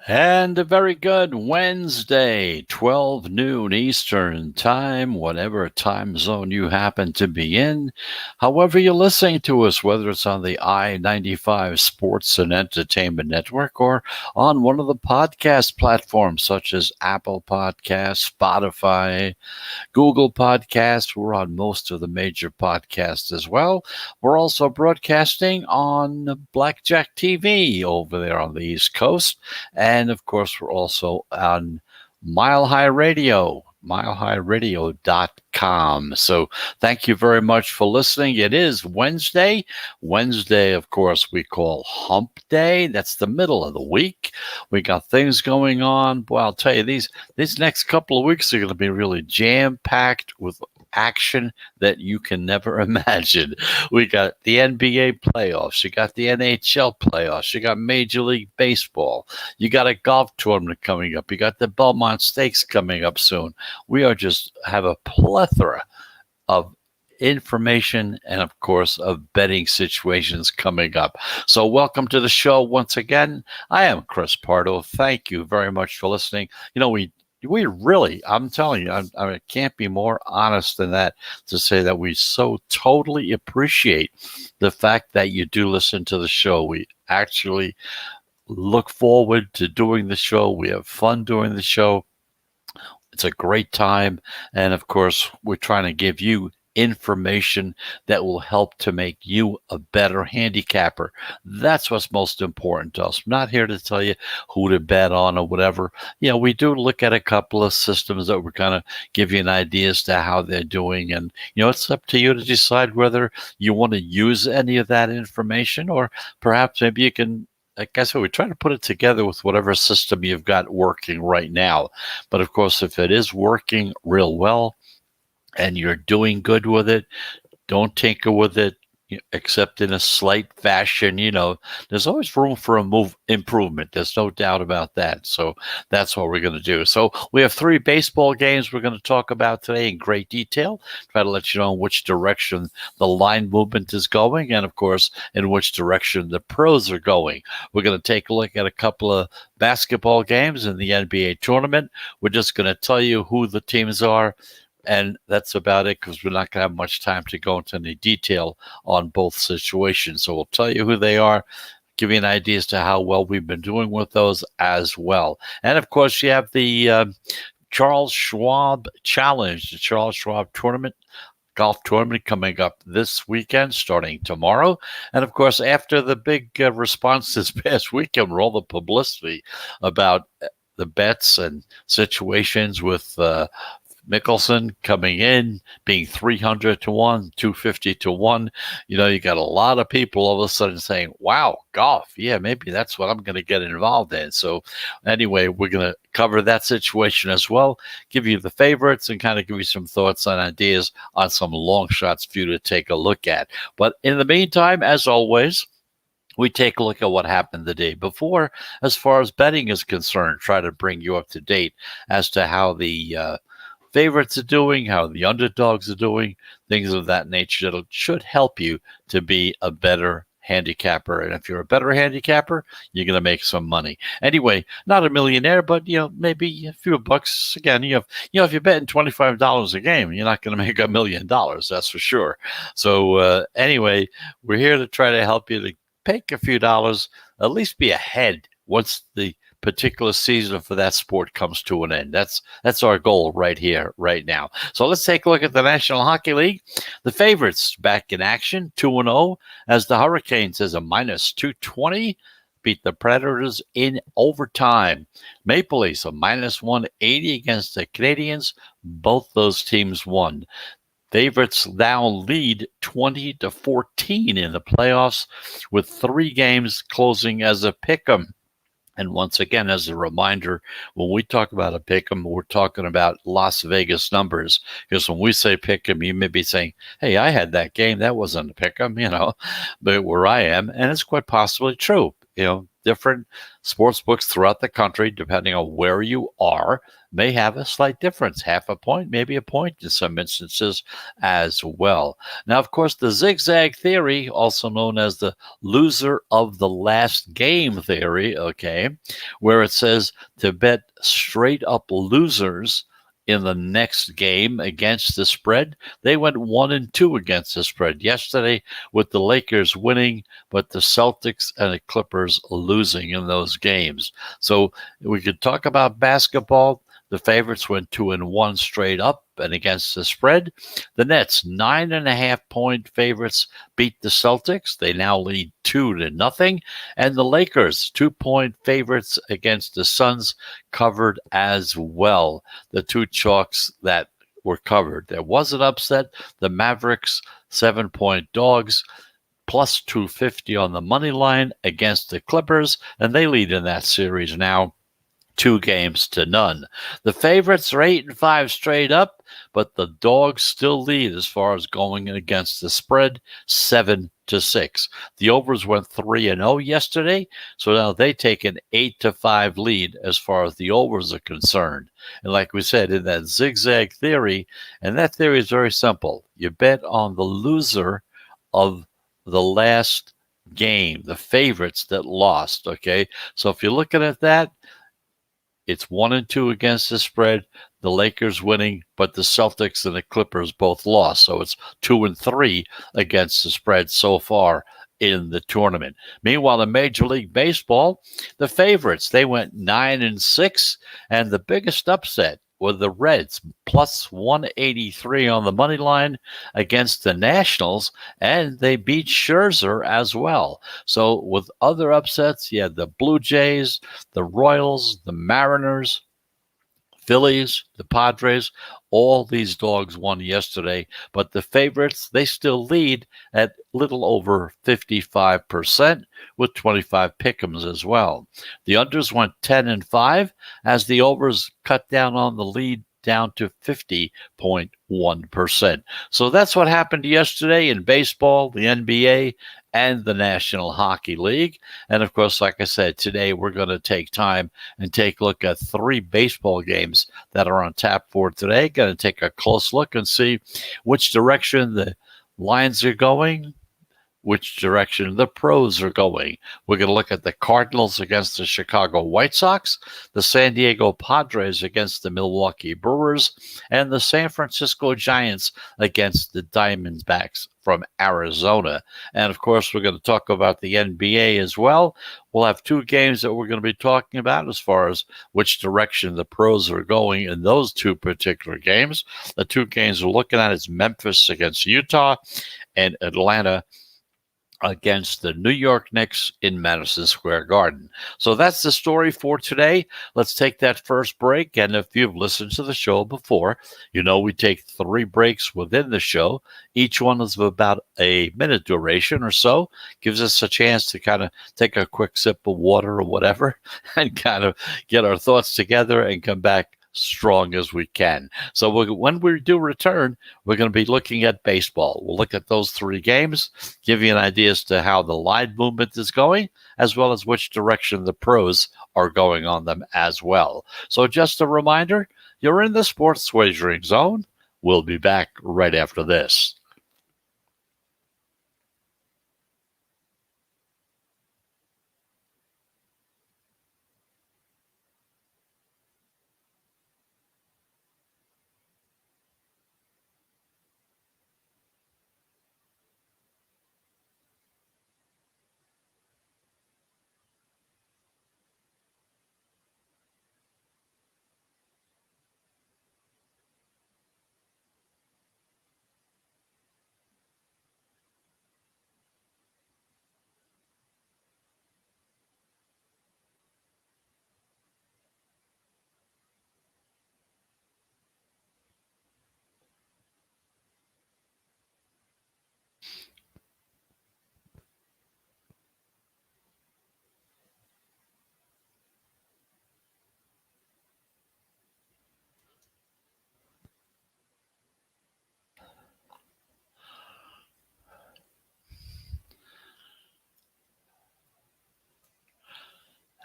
And a very good Wednesday, 12 noon Eastern Time, whatever time zone you happen to be in. However, you're listening to us, whether it's on the I-95 Sports and Entertainment Network or on one of the podcast platforms such as Apple Podcasts, Spotify, Google Podcasts. We're on most of the major podcasts as well. We're also broadcasting on Blackjack TV over there on the East Coast. And of course, we're also on Mile High Radio, milehighradio.com. So thank you very much for listening. It is Wednesday. Wednesday, of course, we call Hump Day. That's the middle of the week. We got things going on. Well, I'll tell you, these next couple of weeks are going to be really jam-packed with action that you can never imagine. We got the NBA playoffs, you got the NHL playoffs, you got Major League Baseball, you got a golf tournament coming up, you got the Belmont Stakes coming up soon. We are just have a plethora of information and of course of betting situations coming up. So welcome to the show once again. I am Chris Pardo. Thank you very much for listening. We really, I'm telling you, I can't be more honest than that to say that we so totally appreciate the fact that you do listen to the show. We actually look forward to doing the show. We have fun doing the show. It's a great time. And of course, we're trying to give you information that will help to make you a better handicapper. That's what's most important to us. I'm not here to tell you who to bet on or whatever. We do look at a couple of systems that we're going to give you an idea as to how they're doing. And, it's up to you to decide whether you want to use any of that information, or perhaps maybe you can, like I said, we try to put it together with whatever system you've got working right now. But of course, if it is working real well, and you're doing good with it, don't tinker with it, except in a slight fashion. There's always room for improvement. There's no doubt about that. So that's what we're going to do. So we have 3 baseball games we're going to talk about today in great detail. Try to let you know in which direction the line movement is going, and of course, in which direction the pros are going. We're going to take a look at a couple of basketball games in the NBA tournament. We're just going to tell you who the teams are. And that's about it, because we're not going to have much time to go into any detail on both situations. So we'll tell you who they are, give you an idea as to how well we've been doing with those as well. And of course, you have the Charles Schwab Challenge, the Charles Schwab golf tournament coming up this weekend, starting tomorrow. And of course, after the big response this past weekend, with all the publicity about the bets and situations with Mickelson coming in, being 300 to 1, 250 to 1. You got a lot of people all of a sudden saying, wow, golf. Yeah, maybe that's what I'm going to get involved in. So anyway, we're going to cover that situation as well, give you the favorites, and kind of give you some thoughts and ideas on some long shots for you to take a look at. But in the meantime, as always, we take a look at what happened the day before as far as betting is concerned, try to bring you up to date as to how the favorites are doing, how the underdogs are doing, things of that nature that should help you to be a better handicapper. And if you're a better handicapper, you're going to make some money. Anyway, not a millionaire, but maybe a few bucks. Again, if you're betting $25 a game, you're not going to make $1 million. That's for sure. So anyway, we're here to try to help you to take a few dollars, at least be ahead once the particular season for that sport comes to an end. That's our goal right here, right now. So let's take a look at the National Hockey League. The favorites back in action, 2-0, as the Hurricanes as a minus 220 beat the Predators in overtime. Maple Leafs a minus 180 against the Canadiens. Both those teams won. Favorites now lead 20-14 in the playoffs, with 3 games closing as a pick'em. And once again, as a reminder, when we talk about a pick'em, we're talking about Las Vegas numbers. Because when we say pick'em, you may be saying, hey, I had that game. That wasn't a pick'em, but where I am. And it's quite possibly true. different sports books throughout the country, depending on where you are, may have a slight difference, half a point, maybe a point in some instances as well. Now, of course, the Zigzag Theory, also known as the loser of the last game theory, okay, where it says to bet straight up losers in the next game against the spread. They went 1-2 against the spread yesterday, with the Lakers winning, but the Celtics and the Clippers losing in those games. So we could talk about basketball. The favorites went 2-1 straight up and against the spread. The Nets, 9.5-point favorites, beat the Celtics. They now lead 2-0. And the Lakers, 2-point favorites against the Suns, covered as well. The two chalks that were covered. There was an upset. The Mavericks, 7-point dogs, plus 250 on the money line against the Clippers, and they lead in that series now, 2-0. The favorites are 8-5 straight up, but the dogs still lead as far as going against the spread, 7-6. The overs went 3-0 yesterday, so now they take an 8-5 lead as far as the overs are concerned. And like we said, in that Zigzag Theory, and that theory is very simple. You bet on the loser of the last game, the favorites that lost, okay? So if you're looking at that, it's 1-2 against the spread, the Lakers winning, but the Celtics and the Clippers both lost. So it's 2-3 against the spread so far in the tournament. Meanwhile, in Major League Baseball, the favorites, they went 9-6, and the biggest upset were the Reds, plus 183 on the money line against the Nationals, and they beat Scherzer as well. So with other upsets, you had the Blue Jays, the Royals, the Mariners, Phillies, the Padres, all these dogs won yesterday, but the favorites, they still lead at little over 55% with 25 pick'ems as well. The unders went 10-5 as the overs cut down on the lead down to 50.1%. So that's what happened yesterday in baseball, the NBA, and the National Hockey League. And of course, like I said, today we're going to take time and take a look at 3 baseball games that are on tap for today. Going to take a close look and see which direction the lines are going, which direction the pros are going. We're going to look at the Cardinals against the Chicago White Sox, the San Diego Padres against the Milwaukee Brewers, and the San Francisco Giants against the Diamondbacks from Arizona. And of course, we're going to talk about the NBA as well. We'll have 2 games that we're going to be talking about as far as which direction the pros are going in those 2 particular games. The 2 games we're looking at is Memphis against Utah and Atlanta against the New York Knicks in Madison Square Garden. So that's the story for today. Let's take that first break. And if you've listened to the show before, you know we take 3 breaks within the show. Each one is of about a minute duration or so. Gives us a chance to kind of take a quick sip of water or whatever and kind of get our thoughts together and come back strong as we can. So when we do return, we're going to be looking at baseball. We'll look at those 3 games, give you an idea as to how the line movement is going, as well as which direction the pros are going on them as well. So just a reminder, you're in the sports wagering zone. We'll be back right after this.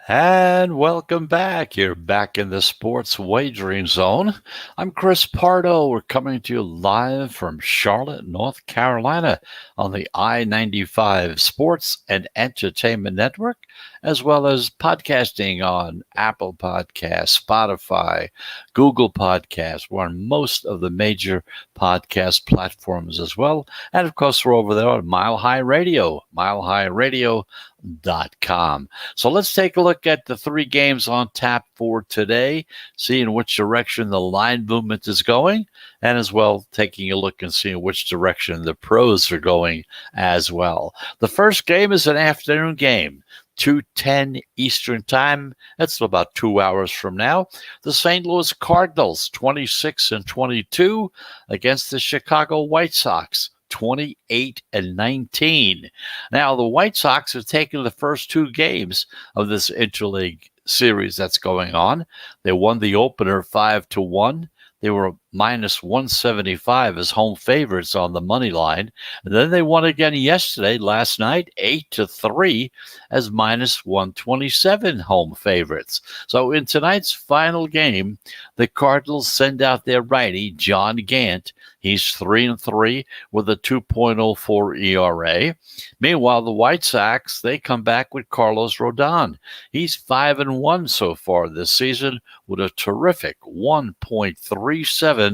And welcome back. You're back in the sports wagering zone. I'm Chris Pardo. We're coming to you live from Charlotte, North Carolina on the I-95 Sports and Entertainment Network, as well as podcasting on Apple Podcasts, Spotify, Google Podcasts. We're on most of the major podcast platforms as well. And of course, we're over there on Mile High Radio, milehighradio.com. So let's take a look at the three games on tap for today, seeing which direction the line movement is going, and as well taking a look and seeing which direction the pros are going as well. The first game is an afternoon game. 2:10 Eastern Time. That's about 2 hours from now. The St. Louis Cardinals, 26-22, against the Chicago White Sox, 28-19. Now, the White Sox have taken the first two games of this interleague series that's going on. They won the opener 5-1. They were minus 175 as home favorites on the money line. And then they won again yesterday, last night, 8-3 as minus 127 home favorites. So in tonight's final game, the Cardinals send out their righty, John Gant. He's 3-3 with a 2.04 ERA. Meanwhile, the White Sox, they come back with Carlos Rodon. He's 5-1 so far this season with a terrific 1.37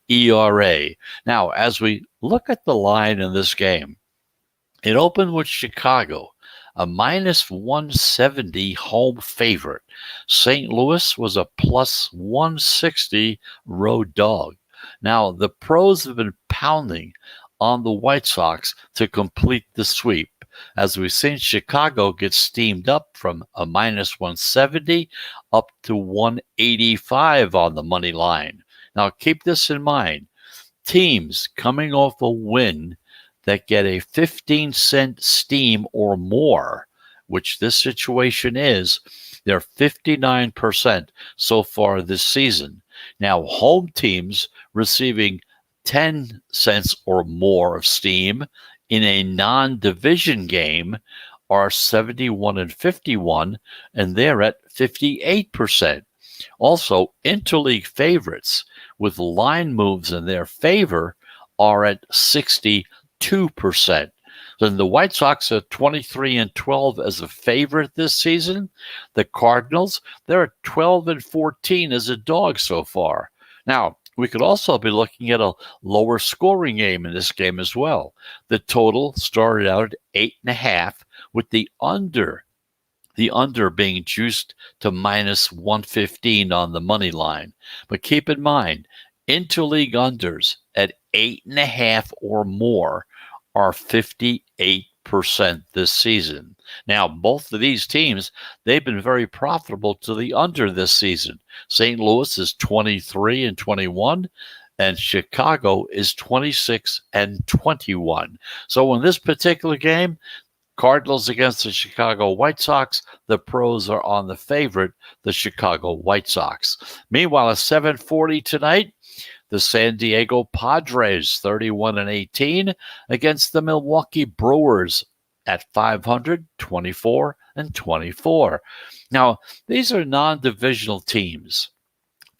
ERA. Now, as we look at the line in this game, it opened with Chicago, a minus 170 home favorite. St. Louis was a plus 160 road dog. Now, the pros have been pounding on the White Sox to complete the sweep. As we've seen, Chicago get steamed up from a minus 170 up to 185 on the money line. Now, keep this in mind. Teams coming off a win that get a 15-cent steam or more, which this situation is, they're 59% so far this season. Now, home teams receiving 10 cents or more of steam in a non-division game are 71-51, and they're at 58%. Also, interleague favorites with line moves in their favor are at 62%. Then the White Sox are 23-12 as a favorite this season. The Cardinals, they're at 12-14 as a dog so far. Now, we could also be looking at a lower scoring game in this game as well. The total started out at 8.5 with the under being juiced to minus 115 on the money line. But keep in mind, interleague unders at 8.5 or more are 58% this season. Now, both of these teams, they've been very profitable to the under this season. St. Louis is 23-21, and Chicago is 26-21. So in this particular game, Cardinals against the Chicago White Sox, the pros are on the favorite, the Chicago White Sox. Meanwhile, at 7:40 tonight, the San Diego Padres, 31-18, against the Milwaukee Brewers at 500, 24-24. Now, these are non-divisional teams.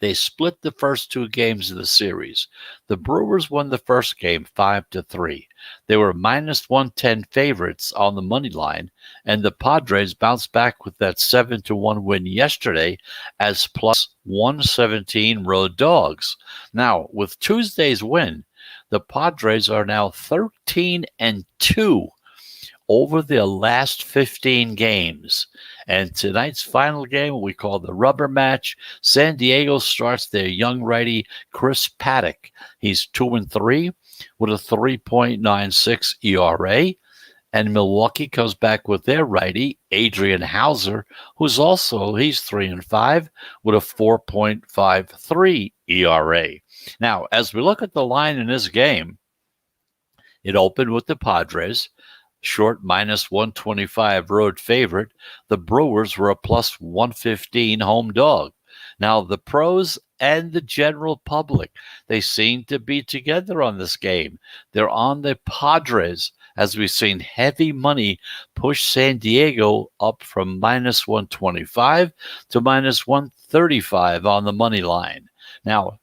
They split the first two games of the series. The Brewers won the first game 5-3. They were minus 110 favorites on the money line, and the Padres bounced back with that 7-1 win yesterday as plus 117 road dogs. Now, with Tuesday's win, the Padres are now 13-2 over their last 15 games. And tonight's final game, we call the rubber match. San Diego starts their young righty, Chris Pardo. He's 2-3 with a 3.96 ERA. And Milwaukee comes back with their righty, Adrian Hauser, he's 3-5 with a 4.53 ERA. Now, as we look at the line in this game, it opened with the Padres, short minus 125 road favorite. The Brewers were a plus 115 home dog. Now, the pros and the general public, they seem to be together on this game. They're on the Padres as we've seen heavy money push San Diego up from minus 125 to minus 135 on the money line. Now,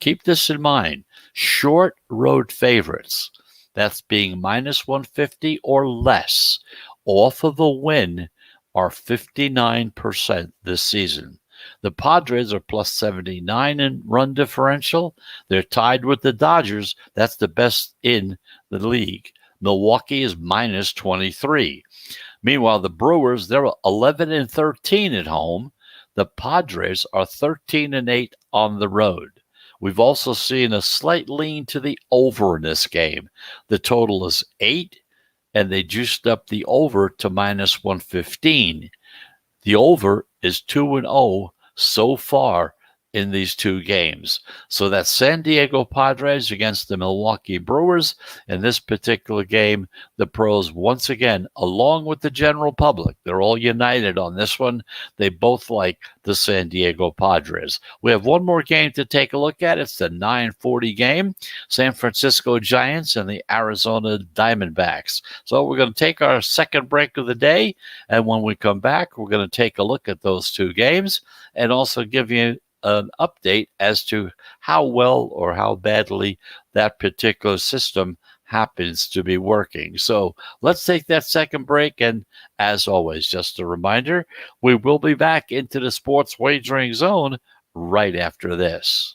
keep this in mind. Short road favorites, that's being minus 150 or less, off of a win, are 59% this season. The Padres are plus 79 in run differential. They're tied with the Dodgers. That's the best in the league. Milwaukee is minus 23. Meanwhile, the Brewers, they're 11 and 13 at home. The Padres are 13 and 8 on the road. We've also seen a slight lean to the over in this game. The total is 8, and they juiced up the over to minus 115. The over is 2-0 so far in these two games. So that's San Diego Padres against the Milwaukee Brewers. In this particular game, the pros, once again, along with the general public, they're all united on this one. They both like the San Diego Padres. We have one more game to take a look at. It's the 9:40 game, San Francisco Giants and the Arizona Diamondbacks. So we're going to take our second break of the day, and when we come back, we're going to take a look at those two games and also give you an update as to how well or how badly that particular system happens to be working. So let's take that second break. And as always, just a reminder, we will be back into the sports wagering zone right after this.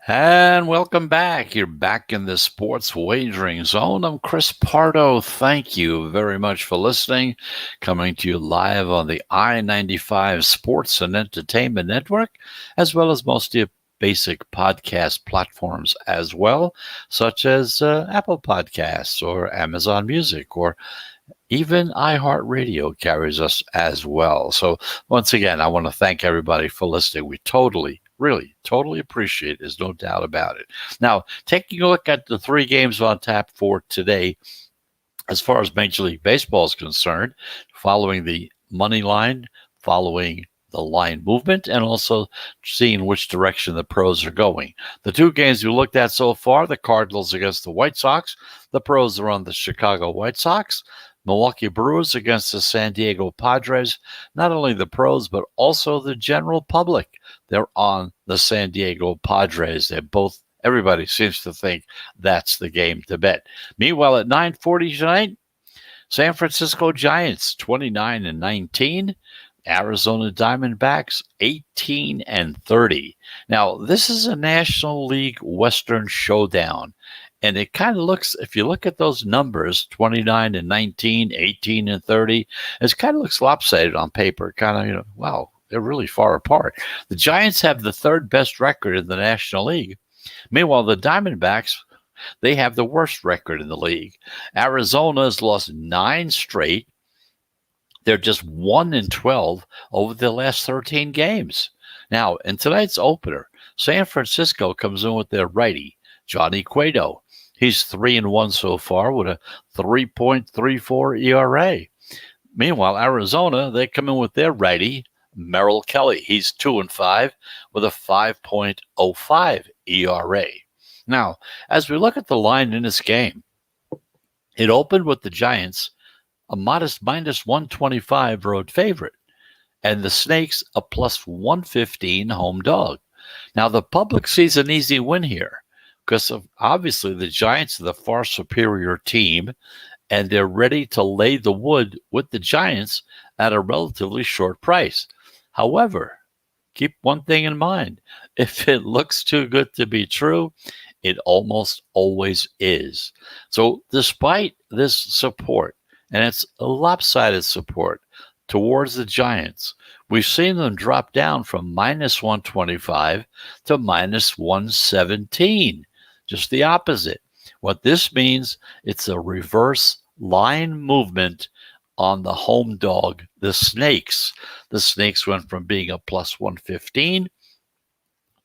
And welcome back. You're back in the sports wagering zone. I'm Chris Pardo. Thank you very much for listening. Coming to you live on the I-95 Sports and Entertainment Network, as well as most of your basic podcast platforms as well, such as Apple Podcasts or Amazon Music, or even iHeartRadio carries us as well. So once again, I want to thank everybody for listening. We really totally appreciate it. There's no doubt about it. Now, taking a look at the three games on tap for today, as far as Major League Baseball is concerned, following the money line, following the line movement, and also seeing which direction the pros are going. The two games we looked at so far, the Cardinals against the White Sox. The pros are on the Chicago White Sox. Milwaukee Brewers against the San Diego Padres. Not only the pros, but also the general public, they're on the San Diego Padres. Everybody seems to think that's the game to bet. Meanwhile, at 9:40 tonight, San Francisco Giants 29 and 19. Arizona Diamondbacks 18 and 30. Now, this is a National League Western showdown. And it kind of looks, if you look at those numbers, 29 and 19, 18 and 30, it kind of looks lopsided on paper. Kind of, wow, they're really far apart. The Giants have the third best record in the National League. Meanwhile, the Diamondbacks, they have the worst record in the league. Arizona has lost 9 straight. They're just 1-12 over the last 13 games. Now, in tonight's opener, San Francisco comes in with their righty, Johnny Cueto. He's 3-1 so far with a 3.34 ERA. Meanwhile, Arizona, they come in with their righty, Merrill Kelly. He's 2-5 with a 5.05 ERA. Now, as we look at the line in this game, it opened with the Giants a modest minus 125 road favorite, and the Snakes a plus 115 home dog. Now, the public sees an easy win here because obviously the Giants are the far superior team, and they're ready to lay the wood with the Giants at a relatively short price. However, keep one thing in mind. If it looks too good to be true, it almost always is. So despite this support, and it's a lopsided support towards the Giants, we've seen them drop down from minus 125 to minus 117. Just the opposite. What this means, it's a reverse line movement on the home dog, the Snakes. The Snakes went from being a plus 115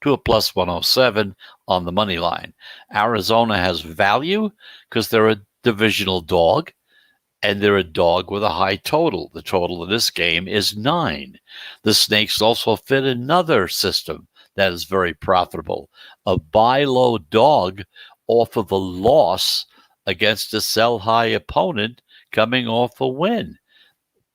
to a plus 107 on the money line. Arizona has value because they're a divisional dog, and they're a dog with a high total. The total of this game is 9. The Snakes also fit another system that is very profitable, a buy low dog off of a loss against a sell high opponent coming off a win.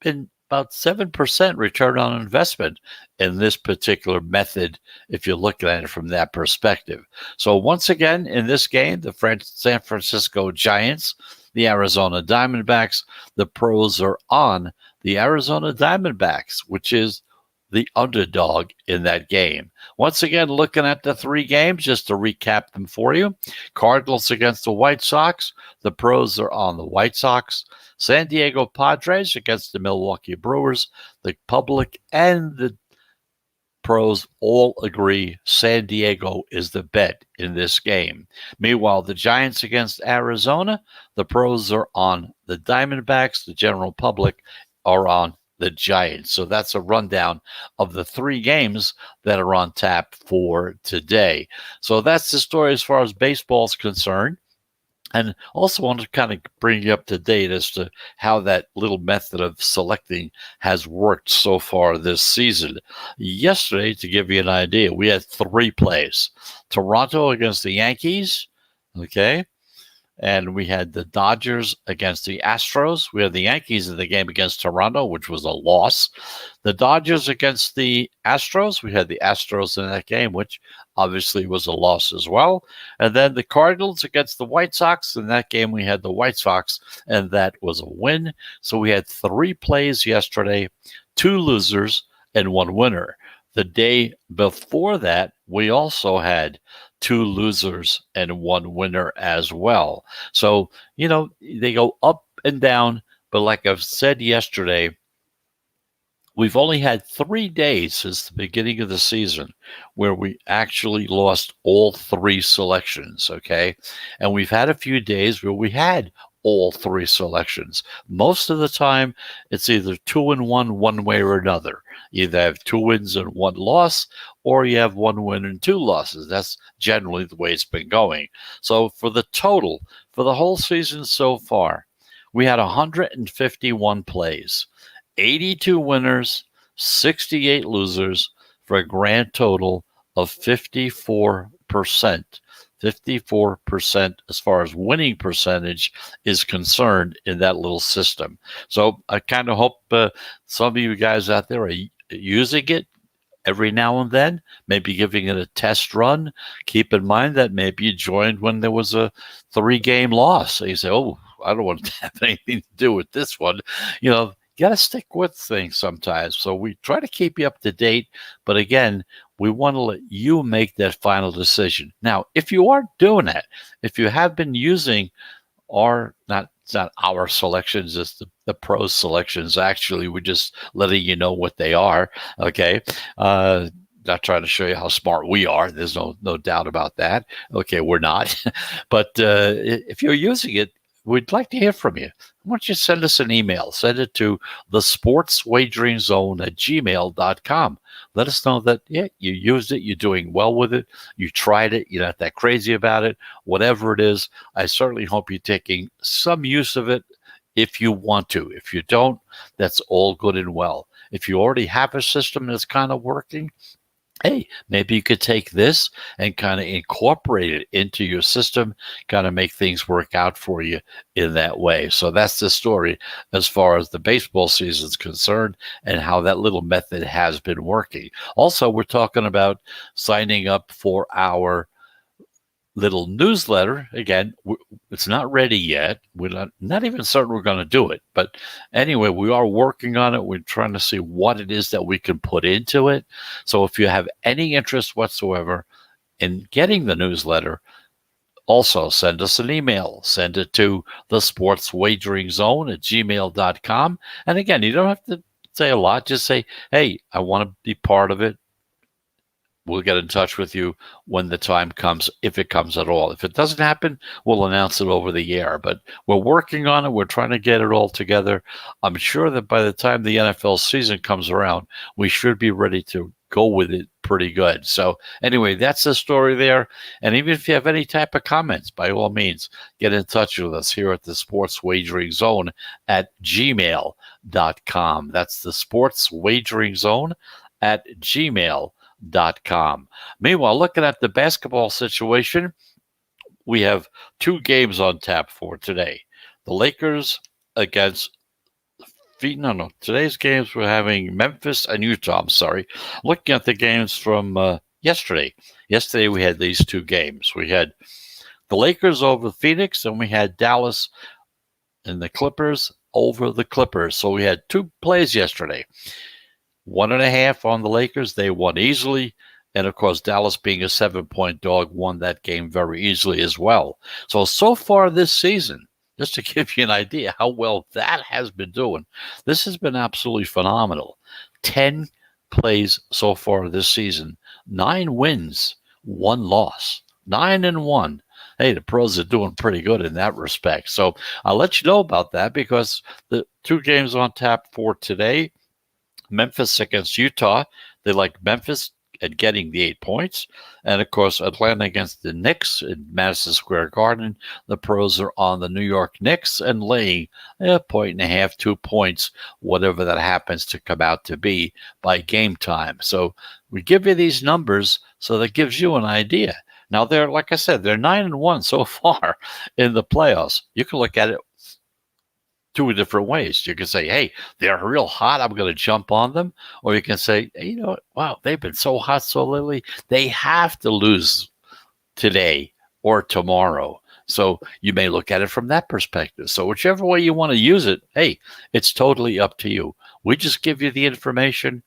Been about 7% return on investment in this particular method if you're looking at it from that perspective. So once again, in this game, the San Francisco Giants, the Arizona Diamondbacks, the pros are on the Arizona Diamondbacks, which is the underdog in that game. Once again, looking at the 3 games, just to recap them for you. Cardinals against the White Sox. The pros are on the White Sox. San Diego Padres against the Milwaukee Brewers. The public and the pros all agree San Diego is the bet in this game. Meanwhile, the Giants against Arizona. The pros are on the Diamondbacks. The general public are on the Giants. So that's a rundown of the 3 games that are on tap for today. So that's the story as far as baseball is concerned. And also want to kind of bring you up to date as to how that little method of selecting has worked so far this season. Yesterday, to give you an idea, we had 3 plays. Toronto against the Yankees, okay? And we had the Dodgers against the Astros. We had the Yankees in the game against Toronto, which was a loss. The Dodgers against the Astros. We had the Astros in that game, which obviously was a loss as well. And then the Cardinals against the White Sox. In that game, we had the White Sox, and that was a win. So we had 3 plays yesterday, 2 losers and 1 winner. The day before that, we also had 2 losers and 1 winner as well. So, they go up and down. But like I've said yesterday, we've only had 3 days since the beginning of the season where we actually lost all 3 selections, okay? And we've had a few days where we had all 3 selections. Most of the time, it's either 2-1 one way or another. You either have 2 wins and 1 loss, or you have 1 win and 2 losses. That's generally the way it's been going. So for the total, for the whole season so far, we had 151 plays, 82 winners, 68 losers, for a grand total of 54%. 54% as far as winning percentage is concerned in that little system. So I kind of hope some of you guys out there are using it every now and then, maybe giving it a test run. Keep in mind that maybe you joined when there was a 3-game loss. So you say, oh, I don't want to have anything to do with this one. You got to stick with things sometimes. So we try to keep you up to date. But again, we want to let you make that final decision. Now, if you are doing that, if you have been using it's not our selections, it's the pro selections. Actually, we're just letting you know what they are. Okay. Not trying to show you how smart we are. There's no doubt about that. Okay, we're not. But if you're using it, we'd like to hear from you. Why don't you send us an email? Send it to thesportswageringzone@gmail.com. Let us know that, yeah, you used it, you're doing well with it, you tried it, you're not that crazy about it, whatever it is. I certainly hope you're taking some use of it if you want to. If you don't, that's all good and well. If you already have a system that's kind of working, hey, maybe you could take this and kind of incorporate it into your system, kind of make things work out for you in that way. So that's the story as far as the baseball season is concerned and how that little method has been working. Also, we're talking about signing up for our little newsletter. Again, it's not ready yet. We're not even certain we're going to do it. But anyway, we are working on it. We're trying to see what it is that we can put into it. So if you have any interest whatsoever in getting the newsletter, also send us an email. Send it to thesportswageringzone@gmail.com. And again, you don't have to say a lot. Just say, hey, I want to be part of it. We'll get in touch with you when the time comes, if it comes at all. If it doesn't happen, we'll announce it over the air. But we're working on it. We're trying to get it all together. I'm sure that by the time the NFL season comes around, we should be ready to go with it pretty good. So anyway, that's the story there. And even if you have any type of comments, by all means, get in touch with us here at the Sports Wagering Zone at gmail.com. That's the Sports Wagering Zone at gmail.com. Meanwhile, looking at the basketball situation, we have two games on tap for today. The Lakers against today's games we're having Memphis and Utah. I'm sorry. Looking at the games from yesterday. Yesterday we had these two games. We had the Lakers over Phoenix, and we had Dallas and the Clippers over the Clippers. So we had two plays yesterday. 1.5 on the Lakers. They won easily. And of course, Dallas, being a 7-point dog, won that game very easily as well. So far this season, just to give you an idea how well that has been doing, this has been absolutely phenomenal. 10 plays so far this season, 9 wins, 1 loss, 9-1. Hey, the pros are doing pretty good in that respect. So I'll let you know about that because the two games on tap for today, Memphis against Utah. They like Memphis at getting the 8 points. And, of course, Atlanta against the Knicks in Madison Square Garden. The pros are on the New York Knicks and laying 1.5, 2 points, whatever that happens to come out to be by game time. So we give you these numbers so that gives you an idea. Now, they're, like I said, they're 9-1 so far in the playoffs. You can look at it two different ways. You can say, hey, they're real hot, I'm going to jump on them. Or you can say, hey, you know what? Wow, they've been so hot so lately. They have to lose today or tomorrow. So you may look at it from that perspective. So whichever way you want to use it, hey, it's totally up to you. We just give you the information.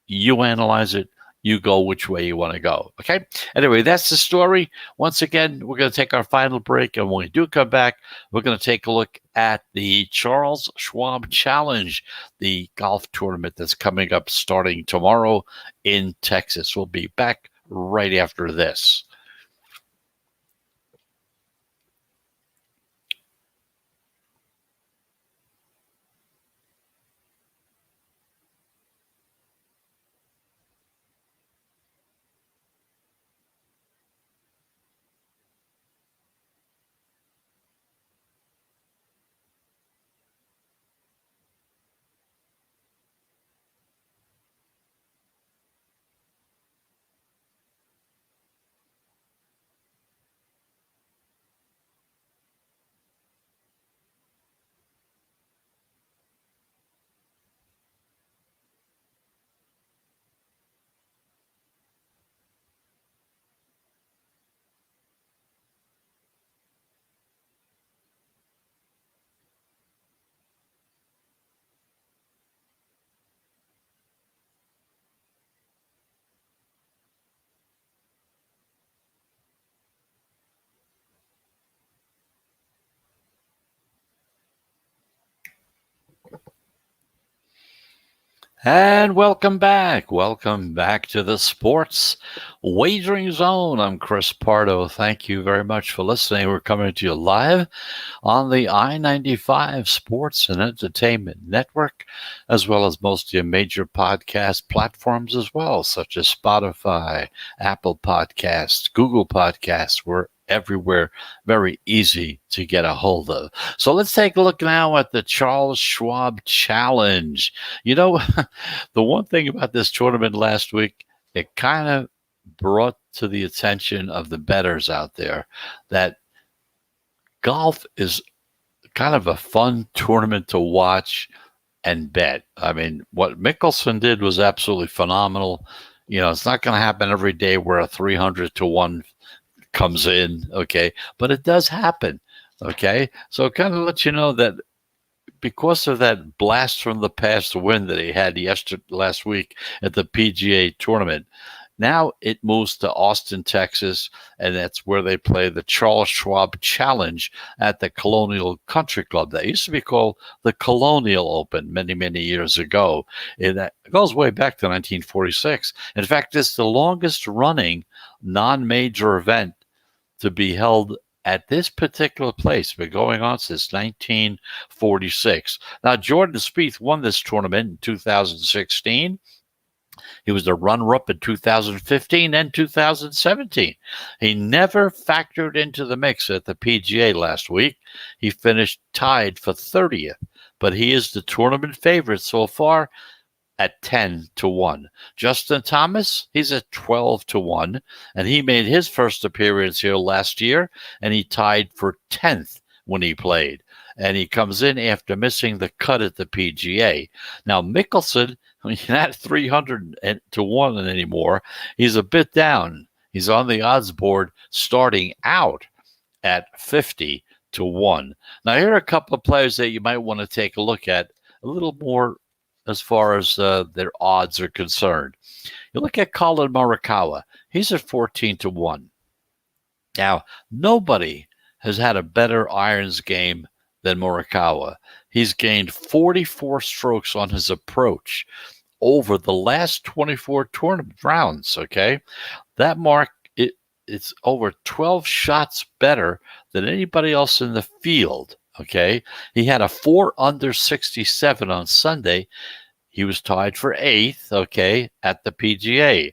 You analyze it. You go which way you want to go. Okay. Anyway, that's the story. Once again, we're going to take our final break. And when we do come back, we're going to take a look at the Charles Schwab Challenge, the golf tournament that's coming up starting tomorrow in Texas. We'll be back right after this. And welcome back. Welcome back to the Sports Wagering Zone. I'm Chris Pardo. Thank you very much for listening. We're coming to you live on the I-95 Sports and Entertainment Network, as well as most of your major podcast platforms as well, such as Spotify, Apple Podcasts, Google Podcasts. We're everywhere, very easy to get a hold of. So let's take a look now at the Charles Schwab Challenge. You know, the one thing about this tournament last week, it kind of brought to the attention of the bettors out there that golf is kind of a fun tournament to watch and bet. I mean, what Mickelson did was absolutely phenomenal. You know, it's not going to happen every day where a 300 to 1 comes in, okay? But it does happen, okay? So it kind of lets you know that because of that blast from the past win that he had last week at the PGA tournament, now it moves to Austin, Texas, and that's where they play the Charles Schwab Challenge at the Colonial Country Club. That used to be called the Colonial Open many, many years ago. It goes way back to 1946. In fact, it's the longest running non-major event to be held at this particular place. Been going on since 1946. Now, Jordan Spieth won this tournament in 2016. He was the runner-up in 2015 and 2017. He never factored into the mix at the PGA last week. He finished tied for 30th, but he is the tournament favorite so far at 10 to 1. Justin Thomas, he's at 12 to 1, and he made his first appearance here last year, and he tied for 10th when he played. And he comes in after missing the cut at the PGA. Now, Mickelson, he's not 300 to 1 anymore. He's a bit down. He's on the odds board starting out at 50 to 1. Now, here are a couple of players that you might want to take a look at a little more as far as their odds are concerned. You look at Khaled Marukawa. He's at 14 to 1. Now, nobody has had a better irons game than Morikawa. He's gained 44 strokes on his approach over the last 24 tournament rounds, okay? That mark, it's over 12 shots better than anybody else in the field, okay? He had a 4 under 67 on Sunday. He was tied for 8th, okay, at the PGA.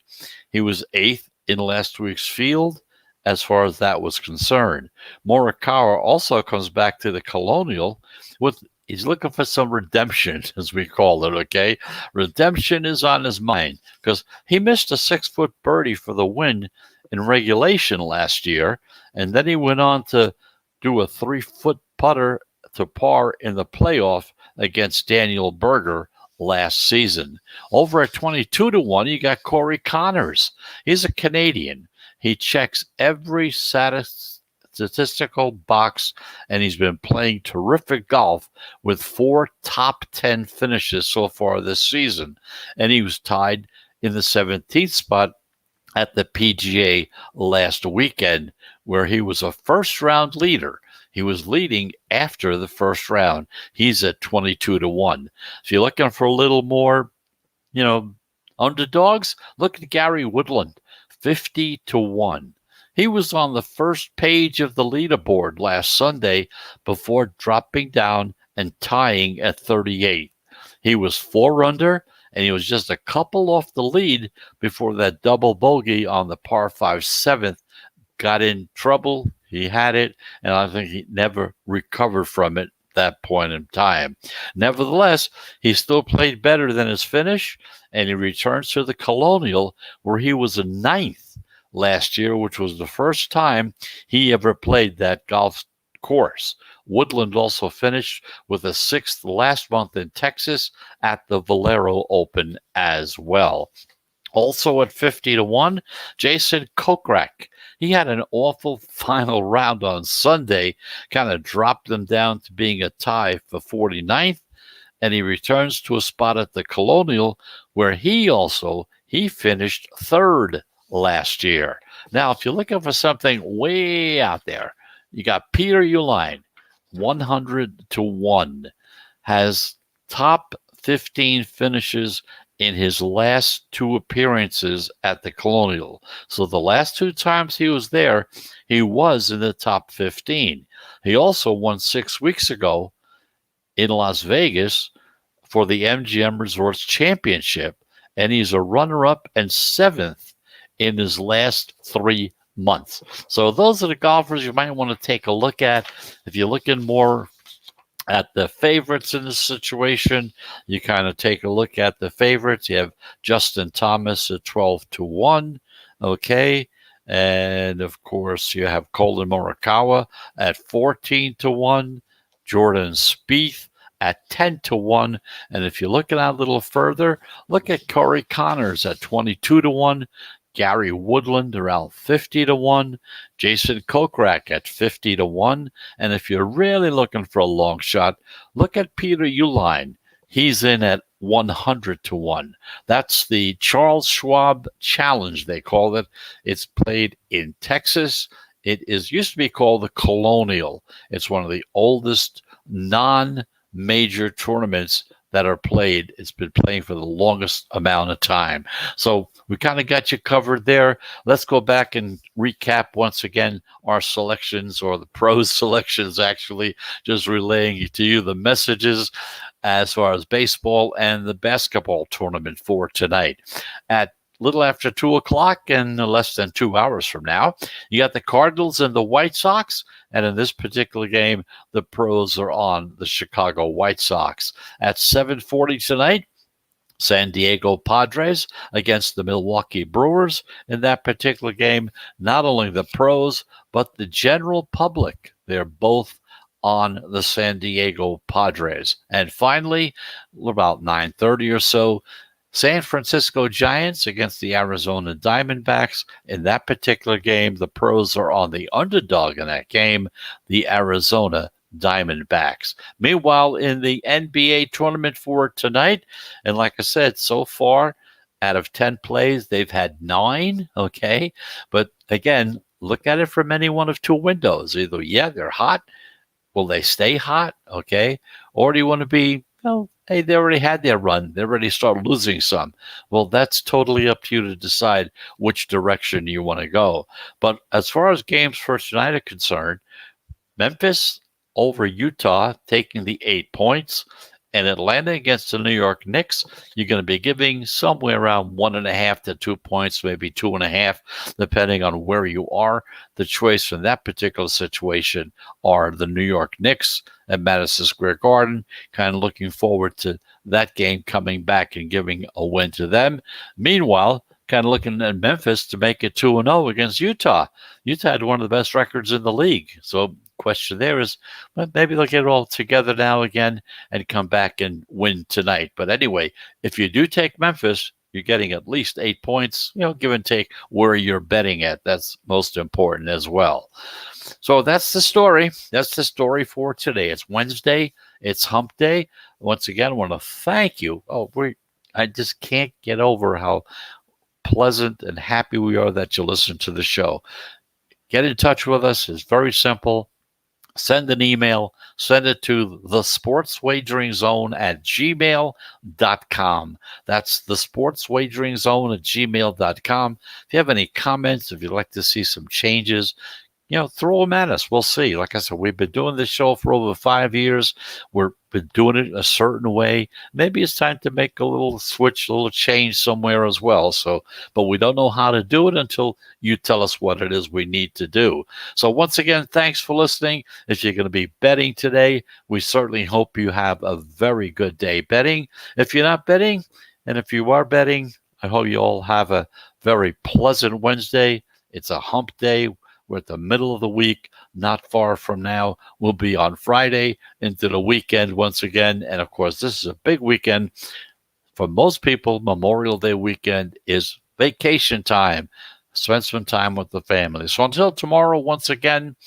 He was 8th in last week's field as far as that was concerned. Morikawa also comes back to the Colonial he's looking for some redemption, as we call it, okay? Redemption is on his mind because he missed a 6-foot birdie for the win in regulation last year, and then he went on to do a 3-foot putter to par in the playoff against Daniel Berger last season. Over at 22 to 1, you got Corey Connors. He's a Canadian. He checks every statistical box, and he's been playing terrific golf with 4 top 10 finishes so far this season. And he was tied in the 17th spot at the PGA last weekend, where he was a first-round leader. He was leading after the first round. He's at 22 to 1. If you're looking for a little more, underdogs, look at Gary Woodland, 50 to 1. He was on the first page of the leaderboard last Sunday before dropping down and tying at 38. He was 4 under, and he was just a couple off the lead before that double bogey on the par 5 7th got in trouble. He had it, and I think he never recovered from it at that point in time. Nevertheless, he still played better than his finish, and he returns to the Colonial, where he was a 9th last year, which was the first time he ever played that golf course. Woodland also finished with a 6th last month in Texas at the Valero Open as well. Also at 50 to 1, Jason Kokrak. He had an awful final round on Sunday, kind of dropped them down to being a tie for 49th, and he returns to a spot at the Colonial where he finished 3rd last year. Now, if you're looking for something way out there, you got Peter Euline, 100 to 1, has top 15 finishes in his last 2 appearances at the Colonial. So the last 2 times he was there, he was in the top 15. He also won 6 weeks ago in Las Vegas for the MGM Resorts Championship, and he's a runner-up and 7th in his last 3 months. So those are the golfers you might want to take a look at. If you're looking more at the favorites in this situation, you kind of take a look at the favorites. You have Justin Thomas at 12-1, okay, and of course you have Khaled Marukawa at 14-1, Jordan Spieth at 10-1, and if you're looking out a little further, look at Corey Connors at 22-1. Gary Woodland around 50-1, Jason Kokrak at 50-1, and if you're really looking for a long shot, look at Peter Euline. He's in at 100-1. That's the Charles Schwab Challenge, they call it. It's played in Texas. It used to be called the Colonial. It's one of the oldest non-major tournaments that are played. It's been playing for the longest amount of time. So we kind of got you covered there. Let's go back and recap once again our selections, or the pros selections, actually, just relaying to you the messages as far as baseball and the basketball tournament for tonight. At little after 2 o'clock and less than 2 hours from now, you got the Cardinals and the White Sox. And in this particular game, the pros are on the Chicago White Sox. At 7:40 tonight, San Diego Padres against the Milwaukee Brewers. In that particular game, not only the pros, but the general public, they're both on the San Diego Padres. And finally, about 9:30 or so, San Francisco Giants against the Arizona Diamondbacks. In that particular game, the pros are on the underdog in that game, the Arizona Diamondbacks. Meanwhile, in the NBA tournament for tonight, and like I said, so far, out of 10 plays, they've had 9, okay? But again, look at it from any one of 2 windows. Either, yeah, they're hot. Will they stay hot, okay? Or do you want to be, hey, they already had their run. They already started losing some. Well, that's totally up to you to decide which direction you want to go. But as far as games for tonight are concerned, Memphis over Utah, taking the 8 points. And Atlanta against the New York Knicks, you're going to be giving somewhere around 1.5 to 2 points, maybe 2.5, depending on where you are. The choice in that particular situation are the New York Knicks at Madison Square Garden. Kind of looking forward to that game coming back and giving a win to them. Meanwhile, kind of looking at Memphis to make it 2-0 against Utah. Utah had one of the best records in the league. So question there is, well, maybe they'll get it all together now again and come back and win tonight. But anyway, if you do take Memphis, you're getting at least 8 points, give and take where you're betting at. That's most important as well. So that's the story. That's the story for today. It's Wednesday. It's hump day. Once again, I want to thank you. I just can't get over how pleasant and happy we are that you listen to the show. Get in touch with us. It's very simple. Send an email. Send it to thesportswageringzone@gmail.com. That's thesportswageringzone@gmail.com. If you have any comments, if you'd like to see some changes, throw them at us. We'll see. Like I said, we've been doing this show for over 5 years. We've been doing it a certain way. Maybe it's time to make a little switch, a little change somewhere as well. But we don't know how to do it until you tell us what it is we need to do. So once again, thanks for listening. If you're going to be betting today, we certainly hope you have a very good day betting. If you're not betting, and if you are betting, I hope you all have a very pleasant Wednesday. It's a hump day. We're at the middle of the week. Not far from now, we'll be on Friday into the weekend once again. And, of course, this is a big weekend. For most people, Memorial Day weekend is vacation time. Spend some time with the family. So until tomorrow, once again,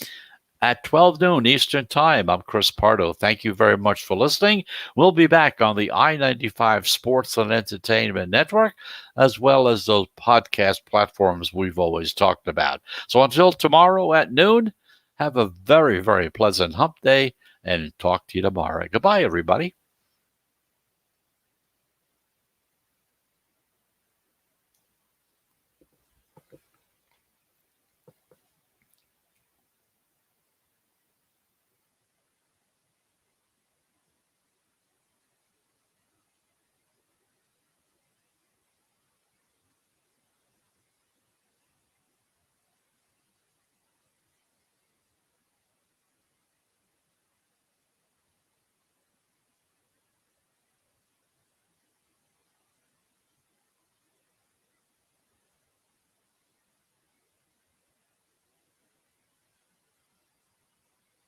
at 12 noon Eastern Time, I'm Chris Pardo. Thank you very much for listening. We'll be back on the I-95 Sports and Entertainment Network, as well as those podcast platforms we've always talked about. So until tomorrow at noon, have a very, very pleasant hump day, and talk to you tomorrow. Goodbye, everybody.